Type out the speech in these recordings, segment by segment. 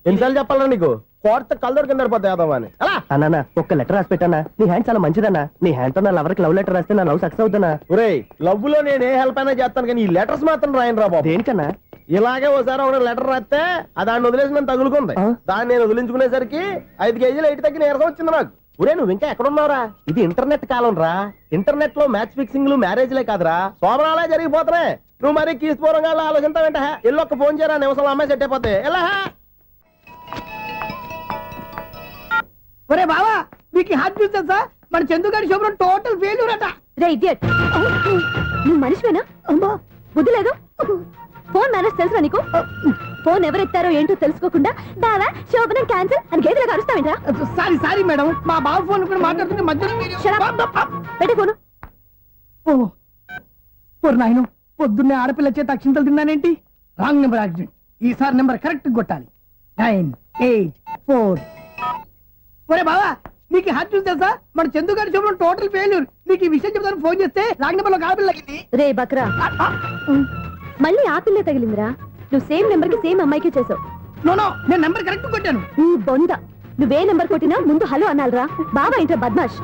ఎన్నిసార్లు చెప్పాలా నీకు కోర్త కలర్ కింద పోతాయి అలా అన్నా ఒక్క లెటర్ రాసి పెట్టానా నీ హ్యాండ్ చాలా మంచిదన్నా నీ హ్యాండ్ తో నా లవర్ కి లవ్ లెటర్ రాస్తే నా లవ్ సక్సెస్ అవుతానా ఒరే లవ్ లో నేను ఏ హెల్ప్ అయినా చేస్తాను కానీ ఈ లెటర్స్ మాత్రం రాయను రా బాబు దేనికన్నా ఇలాగే ఒకసారి ఒక లెటర్ రాస్తే దాన్ని వదిలేసి నన్ను తగులుకుంది దాన్ని నేను వదిలించుకునేసరికి 5 కేజీలు 8 తగ్గి నీరసం వచ్చింది నాకు ఒరే నువ్వు ఇంకా ఎక్కడున్నావురా ఇది ఇంటర్నెట్ కాలం రా ఇంటర్నెట్ లో మ్యాచ్ ఫిక్సింగ్ మ్యారేజ్లే కాదురా సోమనాలే జరిగిపోతున్నాయి నువ్వు మరి కీస్పూరంగా ఆలోచించావంట ఎల్లొక్క ఫోన్ చేయరా నిమిషంలో అమ్మాయి సెట్ అయిపోతే ఎలా ఒరే బావా మీకు హార్ట్ చూసా మన చందుగాడి శుభ్రం టోటల్ ఫెయిల్యూర్ అట రే ఇడియట్ నువ్వు మనిషివేనా అమ్మా బుద్ధి లేదు ఫోన్ మేనేజ్ తెలుసా నీకు ఫోన్ ఎవరెత్తారో ఏంటో తెలుసుకోకుండా బావా శోభనం క్యాన్సిల్ అని గేదెలకు అరుస్తావేంట్రా సారీ మేడం మా బావ ఫోన్ కూడా మాట్లాడుతుంటే మధ్యలో పెట్టే ఫోను నాయను పొద్దున్నే ఆడపిల్ల చేత అక్షింతలు తిన్నానేంటి రాంగ్ నెంబర్ యాక్సిడెంట్ ఈసారి నెంబర్ కరెక్ట్ కొట్టాలి 9 8 4 ఒరే బావా నీకు హార్ట్ చూసి తెలుసా మన చందుగాడి శుభ్రం టోటల్ ఫెయిల్యూర్ నీకు ఈ విషయం చెప్తాను ఫోన్ చేస్తే రాంగ్ నెంబర్ లో ఆడపిల్ల తగ్గింది రే బక్రా మళ్ళీ ఆ పిల్లే తగిలిందిరా నువ్వు సేమ్ నెంబర్ కి సేమ్ అమ్మాయికే చేసావు నో నేను నెంబర్ కరెక్ట్ కొట్టాను నీ బొంద నువ్వే నెంబర్ కొట్టినా ముందు హలో అనాలరా బావా ఏంట్రా బద్మాష్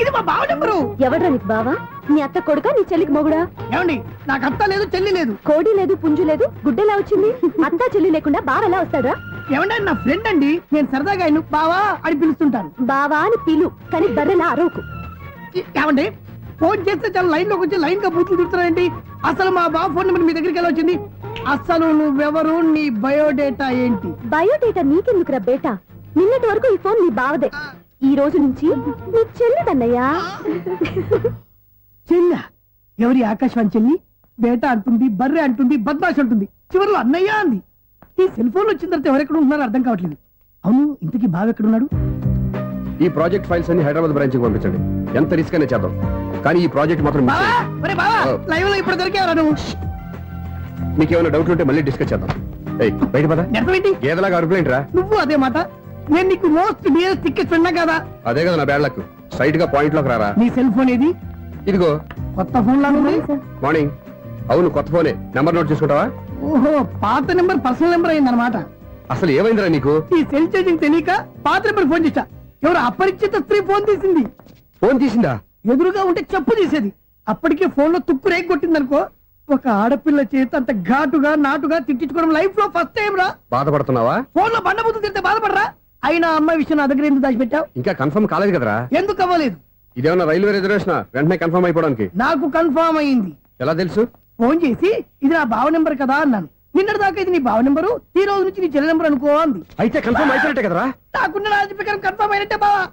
ఇది మా బావ నెంబరు ఎవడ్రా నీకు బావా నీ అత్త కొడుక నీ చెల్లికి మొగుడా ఏమండి నాకు అత్త లేదు చెల్లి లేదు కోడి లేదు పుంజు లేదు గుడ్డెలా వచ్చింది అత్త చెల్లి లేకుండా బావ ఎలా వస్తాడా ఏమంటే నా ఫ్రెండ్ అండి నేను సరదాగా ఆయన బావా అని పిలుస్తుంటాను బావా అని పిలు కానీ బర్రెలా అరవకు ఏమండి ఫోన్ చేస్తే చాలా లైన్ లోకి వచ్చి లైన్ గా బూతులు తిడుతున్నాయండి అసలు మా బావ ఫోన్ నెంబర్ మీ దగ్గరికి ఎలా వచ్చింది అసలు నువ్వెవరు నీ బయోడేటా ఏంటి బయోడేటా నీకెందుకురా బేటా నిన్నటి వరకు ఈ ఫోన్ నీ బావదే ఈ రోజు నుంచి నీ చెల్లిదన్నయ్యా చెల్ల ఎవరి ఆకాశవాణి చెల్లి బేటా అంటుంది బర్రె అంటుంది బద్మాష్ అంటుంది చివరిలో అన్నయ్య అంది ఈ సెల్ ఫోన్ వచ్చిన తర్వాత ఎవరెక్కడ ఉంటున్నారో అర్థం కావట్లేదు అవును ఇంతకీ బావ ఎక్కడున్నాడు ఈ ప్రాజెక్ట్ ఫైల్స్ అన్ని హైదరాబాద్ బ్రాంచ్ కి పంపించండి ఎంత రిస్క్ అయినా చేద్దాం కానీ ఈ ప్రాజెక్ట్ మాత్రం miss చేయొద్దు. లైవ్ లో ఇప్పుడు దొరికేవరా నువ్వు మీకు ఏమైనా డౌట్లు ఉంటే మళ్ళీ డిస్కస్ చేద్దాం బయట పద నెరవేంటి గేదలాగా అరుపులేంట్రా నువ్వు అదే మాట నేను నీకు మోస్ట్ నియరెస్ట్ టికెట్స్ విన్నా కదా అదే కదా నా బ్యాడ్ లక్ స్ట్రైట్ గా పాయింట్ లోకి రారా నీ సెల్ ఫోన్ ఏది ఇదిగో కొత్త ఫోన్ లాగా ఉంది మార్నింగ్ అవును కొత్త ఫోనే నంబర్ నోట్ చేసుకుంటావా ఓహో పాత నెంబర్ పర్సనల్ నెంబర్ అయిందన్నమాట అసలు ఏమైందిరా నీకు ఈ సెల్ చేంజింగ్ తెలియక పాత నెంబర్ ఫోన్ చేశా ఎవరు అపరిచిత స్త్రీ ఫోన్ తీసింది ఫోన్ తీసిందా ఎదురుగా ఉంటే చెప్పు తీసేది అప్పటికే ఫోన్ లో తుక్కు రేగి కొట్టిందనుకో ఒక ఆడపిల్ల చేత అంత ఘాటుగా నాటుగా తిట్టించుకోవడం లైఫ్ లో ఫస్ట్ టైం రా బాధపడుతున్నావా ఫోన్ లో బండబుద్ధి తింటే బాధపడరా అయినా అమ్మాయి విషయం నా దగ్గర ఎందుకు దాచిపెట్టావు ఇంకా కన్ఫర్మ్ కాలేదు కదరా ఎందుకు అవ్వలేదు ఇదేమన్నా రైల్వే రిజర్వేషన్ వెంటనే కన్ఫర్మ్ అయిపోవడానికి నాకు కన్ఫర్మ్ అయింది ఎలా తెలుసు ఫోన్ చేసి ఇది నా బావ నెంబర్ కదా అన్నాను నిన్నటి దాకా ఇది నీ బావ నెంబరు ఈ రోజు నుంచి నీ చెల్లి నెంబర్ అనుకో అంది అయితే కన్ఫర్మ్ అయిపోయినట్టే కదరా నాకున్న రాజు ప్రకారం కన్ఫర్మ్ అయినట్టే బావా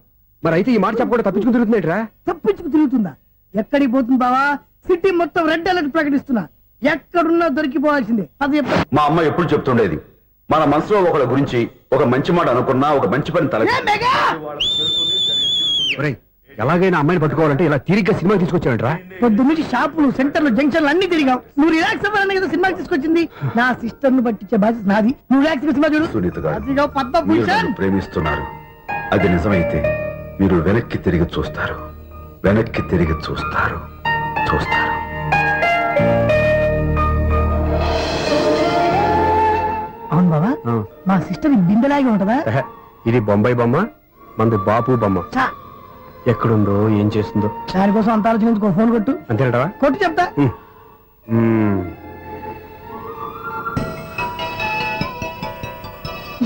మరి అయితే ఈ మాట చెప్పకుండా తప్పించుకుని తిరుగుతున్నాయిట్రా తప్పించుకు తిరుగుతుందా ఎక్కడికి పోతుంది బావా సిటీ మొత్తం రెడ్ అలర్ట్ ప్రకటిస్తున్నా ఎక్కడున్నా దొరికిపోవాల్సిందే అది చెప్ప మా అమ్మ ఎప్పుడు చెప్తుండేది మన మనసులో ఒకళ్ళ గురించి ఒక మంచి మాట అనుకున్నా ఒక మంచి పని తల ఎలాగైనా అమ్మాయిని పట్టుకోవాలంటే ఇలా తీరిగ్గా సినిమా తీసుకొచ్చాడంట్రా పొద్దు నుంచి షాపులు సెంటర్లు జంక్షన్లు అన్ని తిరిగావు నువ్వు రిలాక్స్ అవ్వాలని కదా సినిమాకి తీసుకొచ్చింది నా సిస్టర్ ను పట్టించే బాధ్యత నాది నువ్వు రిలాక్స్ సినిమా చూడు సునీత గారు, అదిగో పద్మ మీరు భూషణ్ నన్ను ప్రేమిస్తున్నారు అది నిజమైతే మీరు వెనక్కి తిరిగి చూస్తారు వెనక్కి తిరిగి చూస్తారు చూస్తారు అవును బావా మా సిస్టర్ బిందెలాగే ఉంటదా ఇది బొంబాయి బొమ్మ మంది బాపు బొమ్మ చా, ఎక్కడుందో ఏం చేస్తుందో దానికోసం అంత ఆలోచించుకో ఫోన్ కొట్టు అంతేనటవా కొట్టు చెప్తా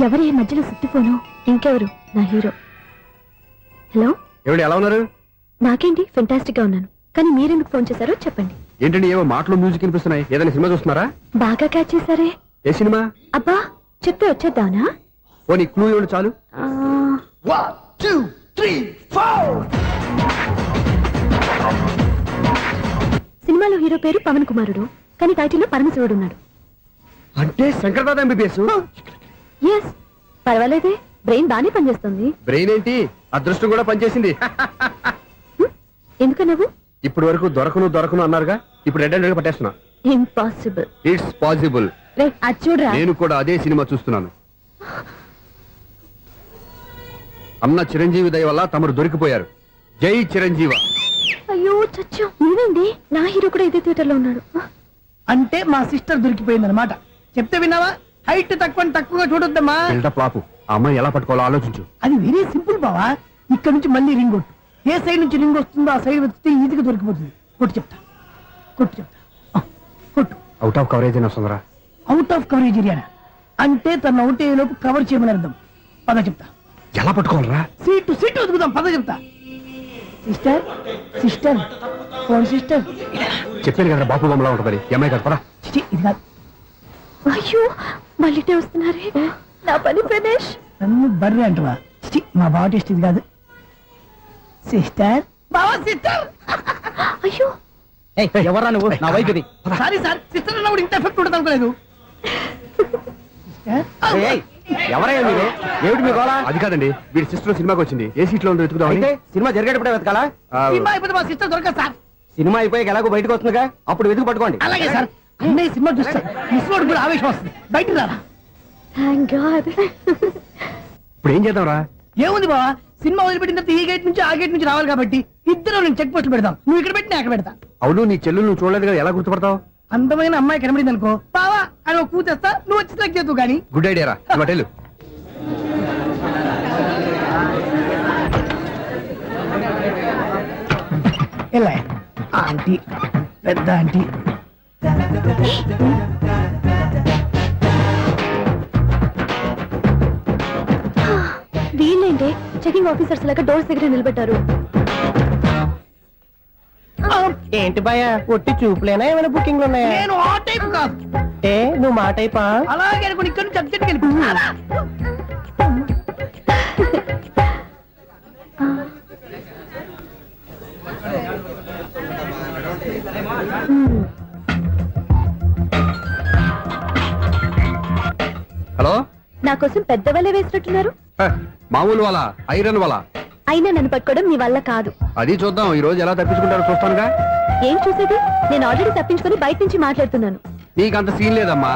ఎవరి మధ్యలో సుత్తి ఫోను ఇంకెవరు నా హీరో హలో ఎవడు ఎలా ఉన్నారు నాకేంటి ఫెంటాస్టిక్ గా ఉన్నాను కానీ మీరెందుకు ఫోన్ చేశారో చెప్పండి ఏంటండి ఏవో మాటలు మ్యూజిక్ వినిపిస్తున్నాయి ఏదైనా సినిమా చూస్తున్నారా బాగా క్యాచ్ చేశారే ఏ సినిమా అబ్బా చెప్తే వచ్చేద్దానా ఓ నీ క్లూ ఇవ్వండి చాలు సినిమాలో హీరో పేరు పవన్ కుమారుడు కానీ టైటిల్లో పరమశివుడు ఉన్నాడు అంటే శంకర్దాద ఎంబీబీఎస్ ఎస్ పర్వాలేదే బ్రెయిన్ బానే పనిచేస్తుంది బ్రెయిన్ ఏంటి అదృష్టం కూడా పనిచేసింది ఎందుకన్నావు ఇప్పటి వరకు దొరకను అన్నారుగా ఇప్పుడు రెడ్ హండ్రెడ్ పట్టేస్తున్నా ఇంపాసిబుల్ ఇట్స్ పాసిబుల్ రే అది చూడరా నేను కూడా అదే సినిమా చూస్తున్నాను అన్న చిరంజీవి దయ వల్ల తమరు దొరికిపోయారు జై చిరంజీవ అయ్యో చచ్చా నీవేంది నా హీరో కూడా ఇదే థియేటర్ లో ఉన్నాడు అంటే మా సిస్టర్ దొరికిపోయింది అనమాట చెప్తే విన్నావా హైట్ తక్కువగా చూడొద్దమ్మా. బిల్డప్ లాపు ఆ అమ్మాయి ఎలా పట్టుకోవాలో ఆలోచించు. అది వెరీ సింపుల్ బావా. ఇక్కడ నుంచి మళ్ళీ రింగ్ కొట్టు. ఏ సైడ్ నుంచి రింగ్ వస్తుందో ఆ సైడ్ వెతికితే ఈజీగా దొరికిపోతుంది. కొట్టు చెప్తా. ఆ, కొట్టు. అవుట్ ఆఫ్ కవరేజ్ అని వస్తుందిరా. అవుట్ ఆఫ్ కవరేజ్ ఏరియా అంటే తన అవుట్ అయ్యేలోపు కవర్ చేయమని అర్థం. పద చెప్తా. ఎలా పట్టుకోవాలరా? సీటు వెతుకుదాం. పద చెప్తా. Sister phone sister. చెప్పాను కదా బాపు బొమ్మలా ఉంటుంది. ఈ అమ్మాయి కదా పరా. చిచి, ఇది కాదు. అయ్యో మళ్ళీ వస్తున్నారే నా పని ఫినిష్. నన్ను బర్రె అంటవా? చిచి, మా బావ టేస్ట్ ఇది కాదు. సిస్టర్ బావా సిస్టర్. అయ్యో ఎవరా నువ్వు? నా వైపు ఇది. సారీ సార్, సిస్టర్ అన్నప్పుడు ఇంత ఎఫెక్ట్ ఉండదు అనుకోలేదు. ఎవరయ్యా మీరు? ఏమిటి మీ గోళ? అది కాదండి, వీడి సిస్టర్ సినిమాకి వచ్చింది. ఏ సీట్ లో ఉందో వెతుకుదాం. అయితే సినిమా జరిగేటప్పుడే వెతకాలా? సినిమా అయిపోతే మా సిస్టర్ దొరకదు సార్. సినిమా అయిపోయి ఎలాగో బయటకు వస్తుందిగా, అప్పుడు వెతుకు పట్టుకోండి. అలాగే సార్. అన్నయ్య సినిమా చూస్తారు. మిస్వాడు కూడా ఆవేశం వస్తుంది. బయటికి రారా. Thank God. ఇప్పుడు ఏం చేద్దాంరా? ఏముంది బావా, సినిమా వదిలిపెట్టిన తర్వాత ఈ గేట్ నుంచి ఆ గేట్ నుంచి రావాలి కాబట్టి ఇద్దరు నేను చెక్ పోస్టులు పెడతాం. నువ్వు ఇక్కడ పెట్టి నేను అక్కడ పెడతా. అవును, నీ చెల్లెలు నువ్వు చూడలేదు కదా, ఎలా గుర్తుపడతావు? అందమైన అమ్మాయి కనబడింది అనుకో బావా అని ఒక కూతేస్తా. నువ్వు వచ్చి సెలెక్ట్ చేద్దు కానీ. గుడ్ ఐడియా రా. హోటల్ ఎలా ఆంటీ, పెద్ద ఆంటీ. వీళ్ళేంటే చెకింగ్ ఆఫీసర్స్ లాగా డోర్స్ దగ్గర నిలబెట్టారు. ఏంటి భయ, ఒట్టి చూపులేనా ఏమైనా బుకింగ్లు ఉన్నాయా? నేను ఆ టైప్ కాదు. ఏ నువ్వు మా టైపా? అలాగే అనుకుని ఇక్కడ నుంచి అర్జెంట్కి వెళ్ళిపోతున్నా. హలో. నా కోసం పెద్ద వలే వేసినట్టున్నారు. మామూలు వాళ్ళ ఐరన్ వాళ్ళ. అయినా నన్ను పట్టుకోవడం మీ వల్ల కాదు. అది చూద్దాం ఈ రోజు ఎలా తప్పించుకుంటారో చూస్తానుగా. ఏం చూసేది? నేను ఆల్రెడీ తప్పించుకొని బయట నుంచి మాట్లాడుతున్నాను. నీకంత సీన్ లేదమ్మా.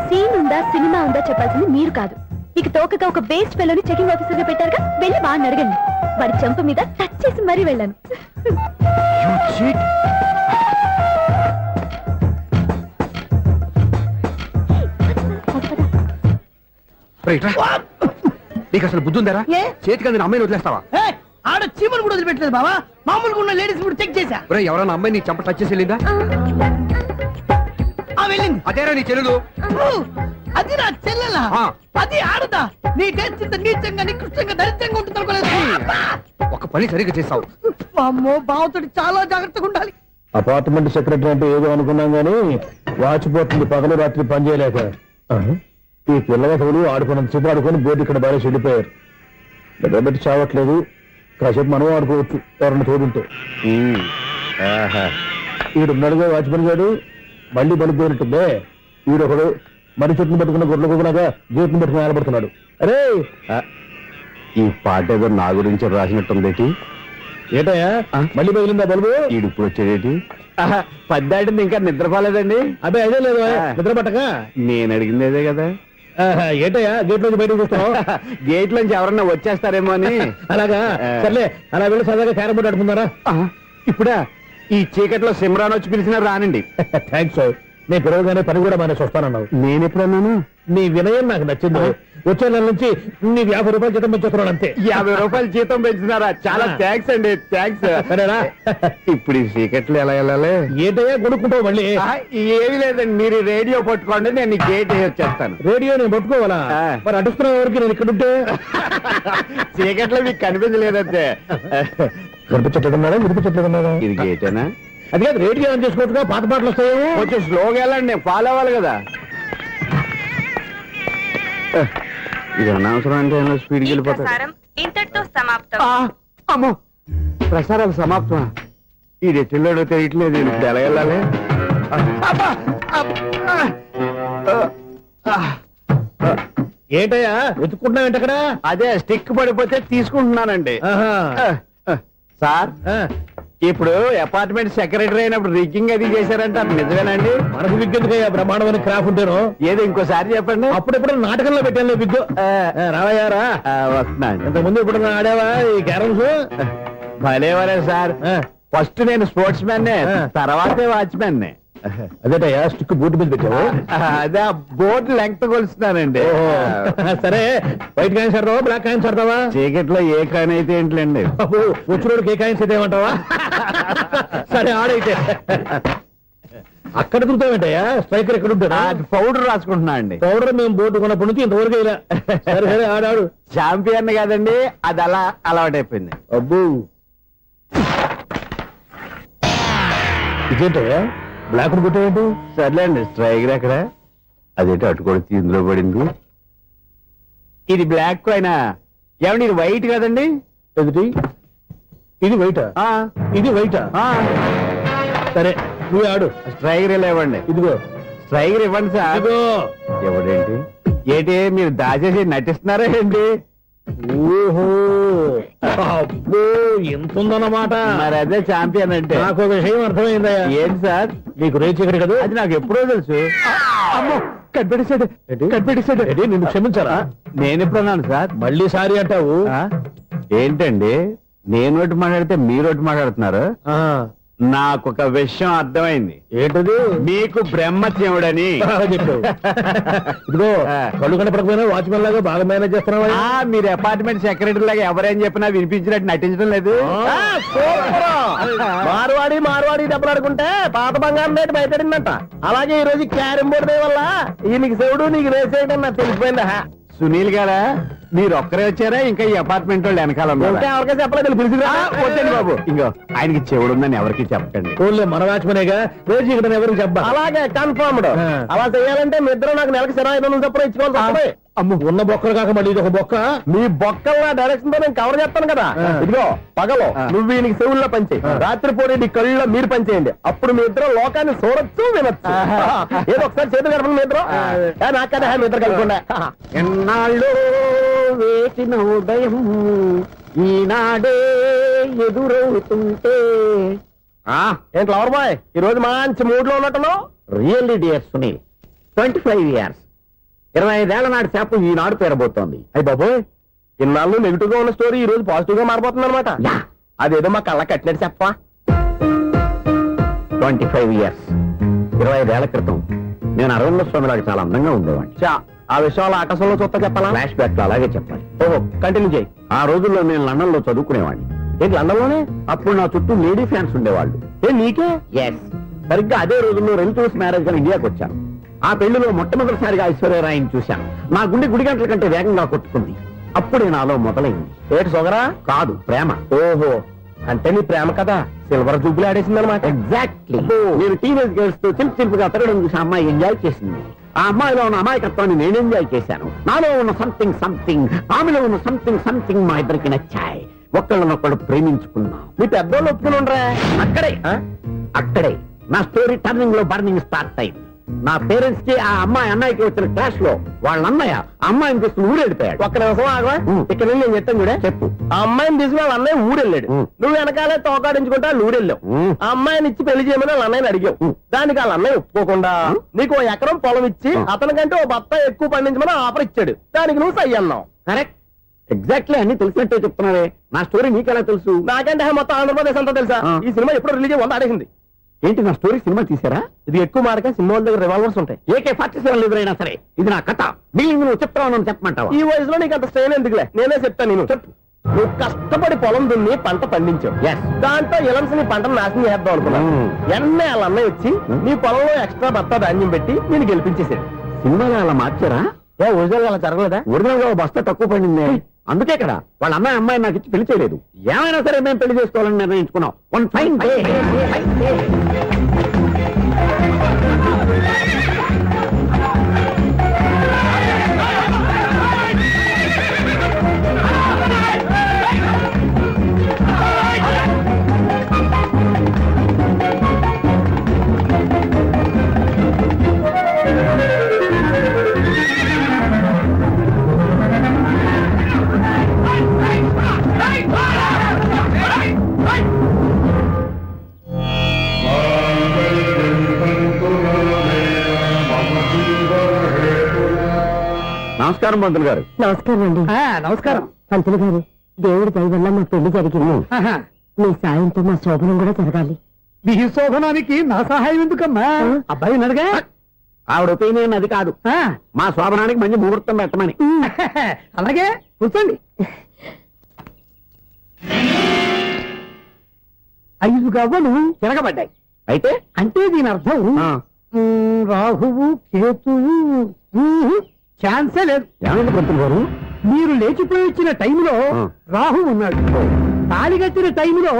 సీన్ ఉందా సినిమా ఉందా చెప్పాల్సింది మీరు కాదు. మీకు తోకగా ఒక బేస్ట్ ఫెలోని చెకింగ్ ఆఫీసర్ గా పెట్టారుగా, వెళ్ళి వాడిని అడగండి. వాడి చెంప మీద టచ్ చేసి మరీ వెళ్ళాను. నీకు అసలు బుద్ధి ఉందారా? ఏ? చేతికి అందిన అమ్మాయిని వదిలేస్తావా? ఏయ్, ఆడ చీమను కూడా వదిలిపెట్టలేదు బావా. మామూలుగా ఉన్న లేడీస్ కూడా చెక్ చేశా. ఒరేయ్, ఎవరైనా అమ్మాయి నీ చెంప టచ్ చేసి వెళ్ళిందా? ఆ వెళ్ళింది. అదేరా నీ చెల్లెలు. ఊ, అది నా చెల్లెలా? ఆ. అది ఆడదా? నీ టేస్ట్ ఇంత నీచంగా నికృష్టంగా దరిద్రంగా ఉంటుంది అనుకోలేదు. ఒక పని సరిగ్గా చేస్తావు. అమ్మో, బావతోటి చాలా జాగ్రత్తగా ఉండాలి. అపార్ట్మెంట్ సెక్రటరీ అంటే ఏదో అనుకున్నాం గానీ వాచిపోతుంది పగలు రాత్రి పని చేయలేక. ఈ పిల్లగతులు ఆడుకున్నంత సేపు ఆడుకొని బోర్డు ఇక్కడ బాగా చెడిపోయారు. నిద్రబెట్టి చావట్లేదు. కాసేపు మనం ఆడుకోవచ్చు ఎవరన్నా తోడుంటే. ఈడున్నాడుగా వాచ్మెన్ గారు, మళ్ళీ బలిపోయినట్టుందే. ఈడొకడు మరి చెట్టును పట్టుకున్న గొడ్ల కుక్కలాగా గేట్ను పట్టుకుని నిలబడుతున్నాడు. అరే, ఈ పాట ఏదో నా గురించి రాసినట్టుంది. ఏటయ్యా మళ్ళీ పగిలిందా బల్బు? ఈడు ఇప్పుడు వచ్చేదేటి? పద్దాటింది ఇంకా నిద్రపోలేదండి. అదే అదే లేదు నిద్ర పట్టక. నేను అడిగింది అదే కదా. ఏటయ్యా గేట్ నుంచి బయటకు చూస్తావు? గేట్ నుంచి ఎవరన్నా వచ్చేస్తారేమో అని. అలాగా, సర్లే అలా వెళ్ళి సరదాగా క్యారం బోర్డు ఆడుకున్నారా? ఇప్పుడా? ఈ చీకట్లో సిమ్రాన్ వచ్చి పిలిచినా రానండి. థ్యాంక్స్. నేను పిలవగానే పని కూడా మానేసి వస్తానన్నావు. నేను ఎప్పుడన్నాను? నీ వినయం నాకు నచ్చింది. వచ్చే నెల నుంచి నీ 50 రూపాయలు జీతం పెంచుతున్నాను అంతే. 50 రూపాయలు జీతం పెంచుతున్నారా? చాలా థ్యాంక్స్ అండి. థ్యాంక్స్. సరేనా? ఇప్పుడు ఈ చీకట్లు ఎలా వెళ్ళాలి? ఏంటయ్యా కొనుక్కుంటావు మళ్ళీ? ఏమీ లేదండి, మీరు రేడియో పట్టుకోండి, నేను గేట్ వచ్చేస్తాను. రేడియో నేను పట్టుకోవాలా? మరి అడుస్తున్న ఎవరికి నేను ఇక్కడ ఉంటే? చీకట్లో మీకు కనిపించలేదంతే. కనిపించట్లేదన్నారా? వినిపించట్లేదన్నారా? ఇది గేటేనా? అది కాదు, రేడియో ఆన్ చేసుకోవచ్చుగా, పాత పాటలు వస్తాయేమో. కొంచెం స్లోగా వెళ్ళండి, నేను ఫాలో అవ్వాలి కదా. ఇది అనవసరం అంటే స్పీడ్కి వెళ్ళిపోతాడు. ఇంతటితో సమాప్తం. అమ్మో, ప్రసారాలు సమాప్తం. ఈ రెట్టిల్లోడో తెలియట్లేదు. ఇప్పుడు ఎలా వెళ్ళాలి? ఏంటయ్యా వెతుక్కుంటున్నావు అక్కడ? అదే స్టిక్ పడిపోతే తీసుకుంటున్నానండి. సార్, ఇప్పుడు అపార్ట్మెంట్ సెక్రటరీ అయినప్పుడు రిగ్గింగ్ అది చేశారంటే అది నిజమేనండి? మనకు విగ్గుకయ్యా బ్రహ్మాండమైన క్రాఫ్ ఉంటారు. ఏదో ఇంకోసారి చెప్పండి. అప్పుడెప్పుడు నాటకంలో పెట్టాను విగ్గు. రావయ్యారా? వస్తున్నాను. ఇంతకుముందు ఇప్పుడు ఆడేవా ఈ క్యారమ్స్? భలేవరే సార్. ఫస్ట్ నేను స్పోర్ట్స్ మ్యాన్, తర్వాతే వాచ్మెన్. అదేటయ్యా స్టిక్ బూట్ మీద పెట్టావు అదే ఆ బోర్డు లెంగ్త్ కొలుస్తున్నానండి సరే వైట్ కాయిన్స్ ఆడతావా బ్లాక్ కాయిన్స్ ఆడతావా చీకట్లో ఏ కాని అయితే ఏంటండి వచ్చినోడికి ఏ కాయిన్స్ అయితే ఏమంటావా సరే ఆడైతే అక్కడ దిగుతావేంటయ్యా స్ట్రైకర్ ఎక్కడ ఉంటాడా పౌడర్ రాసుకుంటున్నా అండి పౌడర్ మేము బోర్డు కొన్నప్పటి నుంచి ఇంతవరకు ఇలా సరే సరే ఆడాడు చాంపియన్ కాదండి అది అలా అలవాటైపోయింది. అబ్బు ఇదేంటయ్యా బ్లాక్ కొట్టావేంటి సర్లేండి స్ట్రైకర్ ఎక్కడ అదేంటి అటుకొడితే ఇందులో పడింది. ఇది బ్లాక్ కాయినా ఏమండి ఇది వైట్ కదండి. ఎదుటి ఇది వైటా ఆ, ఇది వైటా ఆ, సరే నువ్వు ఆడు స్ట్రైకర్ ఇలా ఇవ్వండి. ఇదిగో స్ట్రైకర్ ఇవ్వండి సార్. ఇదిగో ఎవడేంటి ఏంటి మీరు దాచేసి నటిస్తున్నారా ఏంటి? ఓహో అబ్బో ఎంత ఉందన్నమాట మరి అదే చాంపియన్ అంటే. నాకు ఒక విషయం అర్థమైందయ్యా ఏంటి సార్? నీకు రేచి ఇక్కడ కదా అది నాకు ఎప్పుడో తెలుసు. అమ్మో కనిపెట్టేశాడు కనిపెట్టేశాడు నిన్ను క్షమించారా నేను ఎప్పుడన్నాను సార్? మళ్ళీ సారీ అంటావు ఆ? ఏంటండి నేను ఒకటి మాట్లాడితే మీరు ఒకటి మాట్లాడుతున్నారు. ఆ, నాకు ఒక విషయం అర్థమైంది. ఏంటది మీకు బ్రహ్మత్యముడని. బాగా చెప్పావు ఇదిగో కళ్ళు కనపడకపోయినా వాచ్మెన్ లాగా బాగా మేనేజ్ చేస్తున్నావా ఆ, మీరు అపార్ట్మెంట్ సెక్రటరీ లాగా ఎవరేం చెప్పినా వినిపించినట్టు నటించడం లేదు. మార్వాడి దెబ్బలాడుకుంటే పాత బంగారం రేటు బయటడిందంట. అలాగే ఈ రోజు క్యారం బోర్డు దే వల్ల ఈయనకి శివుడు నీకు రేసేయడం నాకు తెలిసిపోయిందా. సునీల్ గారా మీరు ఒక్కరే వచ్చారా ఇంకా ఈ అపార్ట్మెంట్ వాళ్ళు వెనకాల ఉన్నారా? ఇంకా ఎవరికైనా చెప్పలేదు పిలిచిరా వద్దండి బాబు, ఇంకో ఆయనకి చెవుడుందని ఎవరికి చెప్పకండి. ఓన్లీ మన వాచ్మనేగా రేజీ ఇక్కడ ఎవరికి చెప్పా అలాగే కన్ఫర్మ్డ్ అలా చేయాలంటే మీ ఇద్దరు నాకు నెలకు సిరా 500 చొప్పున ఇచ్చుకోవాలి. అమ్మ ఉన్న బొక్కలు కాక మళ్ళీ ఇది ఒక బొక్క మీ బొక్కల డైరెక్షన్ తో నేను కవర్ చేస్తాను కదా. ఇదిగో పగలో నువ్వు ఈయనకి చెవుల్లో పంచేయి, రాత్రి పూట నీ కళ్ళలో మీరు పంచేయండి. అప్పుడు మీ ఇద్దరు లోకాన్ని చూడొచ్చు వినొచ్చు. ఏదో ఒకసారి చేతులు కలపండి మీ ఇద్దరు. నాకు కదా మీ ఇద్దరు కలపకుండా ఎన్నాళ్ళు వేసిన ఉదయం ఈనాడే ఎదురవుతుంటే. ఏంటి లవర్ బాయ్ ఈ రోజు మంచి మూడ్ లో ఉన్నట్టున్నావు. రియల్లీ డియర్ సునీల్, 25 years 25 ఏళ్ల నాటి చేప ఈనాడు పేరబోతోంది. అయ్యి బాబోయ్ ఇన్నాళ్ళు నెగిటివ్ గా ఉన్న స్టోరీ ఈ రోజు పాజిటివ్ గా మారిపోతుంది అనమాట. అదేదో మా కళ్ళ కట్టినట్టు చెప్పా. 25 years 25 ఏళ్ల క్రితం నేను అరవింద స్వామిలాగా చాలా అందంగా ఉండేవాడిని. చా ఆ విషయాలు ఆకాశంలో చూస్తా చెప్పాలా. ఫ్లాష్ బ్యాక్ లో అలాగే చెప్పాలి. ఓహో కంటిన్యూ చేయి. ఆ రోజుల్లో నేను లండన్ లో చదువుకునేవాడిని. ఏంటి లండన్ లోనే అప్పుడు నా చుట్టూ లేడీ ఫ్యాన్స్ ఉండేవాళ్ళు. నీకే ఎస్, సరిగ్గా అదే రోజుల్లో రిలేటివ్స్ మ్యారేజ్ గా ఇండియాకి వచ్చాను. ఆ పెళ్లిలో మొట్టమొదటిసారిగా ఐశ్వర్యరాయని చూశాను. నా గుండె గుడి గంటల కంటే వేగంగా కొట్టుకుంది. అప్పుడే నాలో మొదలైంది. ఏటి సొగరా కాదు, ప్రేమ. ఓహో అంటే నీ ప్రేమ కదా సిల్వర్ జూబులు ఆడేసింది అనమాట. ఎగ్జాక్ట్లీ. నేను టీనేజ్ గర్ల్స్ తో చిలిపి చిలిపిగా తిరగడం చూసి ఆ అమ్మాయి ఎంజాయ్ చేసింది. ఆ అమ్మాయిలో ఉన్న అమాయకత్వాన్ని నేను ఎంజాయ్ చేశాను. నాలో ఉన్న సంథింగ్ ఆమెలో ఉన్న సంథింగ్ మా ఇద్దరికి నచ్చాయి. ఒక్కళ్ళనొక్కడు ప్రేమించుకున్నాం. మీ పెద్దోళ్ళు ఒప్పుకుని ఉండరా. అక్కడే నా స్టోరీ టర్నింగ్ లో బర్నింగ్ స్టార్ట్ అయింది. నా పేరెంట్స్ కి ఆ అమ్మాయి అన్నయ్యకి వచ్చిన క్లాష్ లో వాళ్ళ అన్నయ్య ఆ అమ్మాయిని తీసుకుని ఊరెళ్ళిపోయాడు. ఒక్క నిమిషం ఆగవా. ఇక్కడ నుండి నేను చెప్తాను కూడా చెప్పు. ఆ అమ్మాయిని తీసుకుని వాళ్ళ అన్నయ్య ఊరెళ్ళాడు. నువ్వు వెనకాలే తోకాడించుకుంటా ఊరెళ్ళావు. ఆ అమ్మాయిని ఇచ్చి పెళ్లి చేయమని వాళ్ళ అన్నయ్యని అడిగావు. దానికి వాళ్ళ అన్నయ్య ఒప్పుకోకుండా నీకు 1 ఎకరం పొలం ఇచ్చి అతనికంటే ఓ బత్త ఎక్కువ పండించమని ఆఫర్ ఇచ్చాడు. దానికి నువ్వు సై అన్నావు. కరెక్ట్, ఎగ్జాక్ట్లీ అన్ని తెలిసినట్టే చెప్తున్నావే. నా స్టోరీ నీకెలా తెలుసు? నాకంటే మొత్తం ఆంధ్రప్రదేశ్ అంతా తెలుసా. ఈ సినిమా ఎప్పుడు రిలీజ్ అయ్యి 100 ఆడేసింది. ఏంటి నా స్టోరీ సినిమా తీసారా? ఇది ఎక్కువ మారక సినిమా వాళ్ళ దగ్గర రివాల్వర్స్ ఉంటాయి. AK-47 ఎదురైనా సరే ఇది నా కథ. మిగిలింది నువ్వు చెప్తావు చెప్పమంటావా? ఈ వయసులో నీకు అంత స్ట్రెయిన్ ఎందుకులే, నేనే చెప్తాను. నేను చెప్పు. నువ్వు కష్టపడి పొలం దున్ని పంట పండించావు. Yes. దాంతో ఇలమ్స్ నీ పంటను నాశనం చేద్దాం అనుకున్నావు. ఎన్నే వాళ్ళ అన్నయ్య వచ్చి నీ పొలంలో ఎక్స్ట్రా బత్తా ధాన్యం పెట్టి నేను గెలిపించేసాడు. సినిమాలో అలా మార్చారా? ఒరిజినల్ అలా జరగలేదా? ఒరిజినల్ గా బస్తా తక్కువ పడింది. అందుకే కదా వాళ్ళ అమ్మాయి అమ్మాయి నాకు ఇచ్చి పెళ్లి చేయలేదు. ఏమైనా సరే మేము పెళ్లి చేసుకోవాలని నిర్ణయించుకున్నాం. One fine day. నమస్కారం పంతులు గారు. నమస్కారం అండి. నమస్కారం. పంతులు గారు దేవుడి దయ వల్ల మా పెళ్లి జరిగింది. మీ సాయంతో మా శోభనం కూడా జరగాలి. మీ శోభనానికి నా సహాయం ఎందుకమ్మా? అబ్బాయి అడగా ఆవిడ ఒపీనియన్ అది కాదు, మా శోభనానికి మంచి ముహూర్తం పెట్టమని. అలాగే కూర్చోండి. 5 గవ్వలు తిరగబడ్డాయి. అయితే అంటే దీని అర్థం రాహువు కేతువు ఛాన్సే లేదు. ఏమైంది పంతులు గారు? మీరు లేచిపోయి వచ్చిన టైంలో రాహు ఉన్నాడు, తాళిగట్టిన టైంలో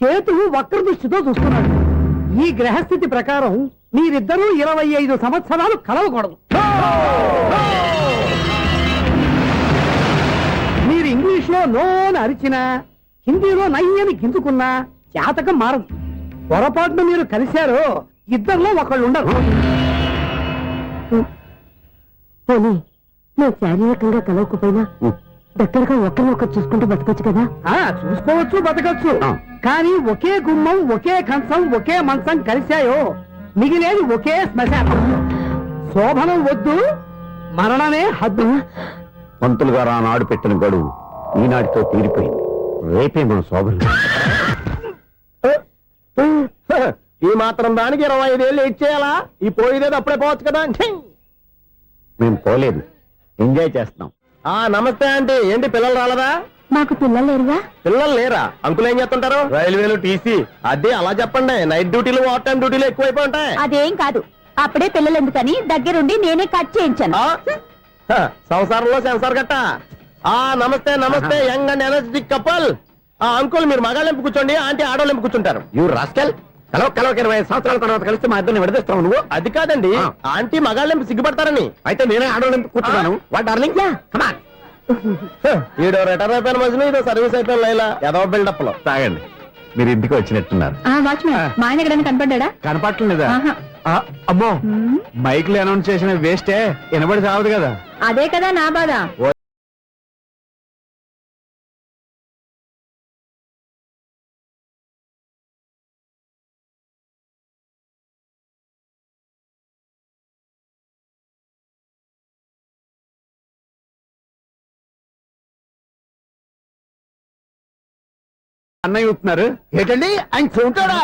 కేతువు వక్ర దృష్టితో చూస్తున్నాడు. ఈ గ్రహస్థితి ప్రకారం మీరిద్దరూ 25 సంవత్సరాలు కలవకూడదు. మీరు ఇంగ్లీష్ లో నోని అరిచినా, హిందీలో నయ్యని గింజుకున్నా జాతకం మారదు. పొరపాటున మీరు కలిశారో ఇద్దరిలో ఒకళ్ళు ఉండరు. పోనీ నువ్వు శారీరకంగా కలవకపోయినా దగ్గరగా ఒకరినొకరు చూసుకుంటూ బతకొచ్చు కదా. చూసుకోవచ్చు, బతకచ్చు. కానీ ఒకే గుమ్మం, ఒకే కంచం, ఒకే మంచం కలిశాయో మిగిలేది ఒకే శ్మశానం. శోభనం వద్దు, మరణమే హద్దు. పంతులు గారు ఆనాడు పెట్టిన గడువు ఈనాటితో తీరిపోయింది. రేపే మన శోభనం. ఈ మాత్రం దానికి 25 ఏళ్ళు వెయిట్ చేయాలా? ఈ పోయేదేది అప్పుడే పోవచ్చు కదా. మేము పోలేదు, ఎంజాయ్ చేస్తున్నాం. నమస్తే ఆంటీ. ఏంటి పిల్లలు రాలదా? మాకు పిల్లలు లేరుగా. పిల్లలు లేరా? అంకులు ఏం చేస్తుంటారు? రైల్వేలు, టీసీ. అదే అలా చెప్పండి. నైట్ డ్యూటీలు, ఓవర్ టైం డ్యూటీలు ఎక్కువైపోయి ఉంటాయి. అదేం కాదు, అప్పుడే పిల్లలు ఎందుకని దగ్గరుండి నేనే కట్ చేయించాను. సంసారంలో సెన్సార్ గట్ట. నమస్తే నమస్తే, young and energetic couple. Uncle మీరు మగాళ్ళెంపు కూర్చోండి, ఆంటీ ఆడోళ్ళెంపు కూర్చుంటారు. యూ రాస్కెల్, కలవ 25 సంవత్సరాల తర్వాత కలిస్తే మా ఇద్దరిని విడదీస్తావు నువ్వు. అది కాదండి, ఆంటీ మగాళ్ళెంపు సిగ్గుపడతారని. అయితే నేనే ఆడోళ్ళెంపు కూర్చున్నాను. What darling, come on. ఈడో రిటైర్ అయిపోయిన మధ్యలో ఇదో సర్వీస్ అయిపోయిన లైలా ఏదో బిల్డప్ లో. తాగండి, మీరు ఇంటికి వచ్చినట్టున్నారు. వాచ్మెన్ మా ఆయన ఎక్కడైనా కనపడ్డా? కనపడలేదా? అమ్మో, మైక్ లో అనౌన్స్ చేసిన వేస్టే, వినబడి సావదు కదా. అదే కదా నా బాధ. అన్నయ్య చూస్తున్నారు ఏంటండి ఆయన చూంటాడా?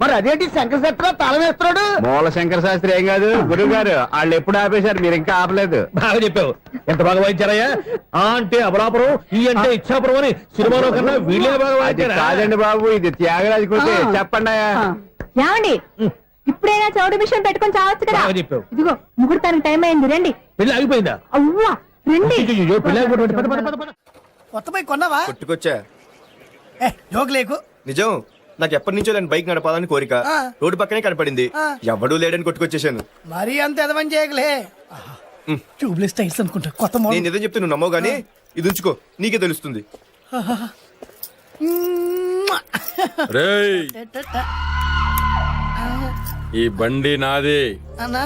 మరి అదేంటి శంకర శెట్టిలో తాళం వేస్తున్నాడు? మూల శంకర శాస్త్రి ఏం కాదు, గురువు గారు వాళ్ళు ఎప్పుడు ఆపేశారు, మీరు ఇంకా ఆపలేదు. బాగా చెప్పావు. ఎంత బాగా వాయించారయ్యా. అంటే అబలాపురం, ఈ అంటే ఇచ్చాపురం అని సినిమాలో కన్నా వీళ్ళే బాగా అది వాయించారా? కాదండి బాబు, ఇది త్యాగరాజు కృతి. చెప్పండి. ఏమండి, ఇప్పుడైనా చౌడు మిషన్ పెట్టుకొని చావచ్చు కదా. బాగా చెప్పావు. ఇదిగో ముహూర్తానికి టైం అయింది, రండి. పెళ్లి ఆగిపోయిందా? అవ్వా రండి. కొత్త బైక్ కొన్నావా? కొట్టుకొచ్చా. జోక్ లేకు. నిజం, నాకు ఎప్పటి నుంచో దాని బైక్ నడపాలని కోరిక. రోడ్డు పక్కనే కనపడింది, ఎవడూ లేడని కొట్టుకొచ్చేసాను. మరీ అంత ఎదవని చేయగలే. ట్యూబ్లెస్ టైల్స్ అనుకుంటా, కొత్త మోడల్. నేను నిజం చెప్తే నువ్వు నమ్మవు గానీ ఇది ఉంచుకో, నీకే తెలుస్తుంది. రేయ్, ఈ బండి నాది. అన్నా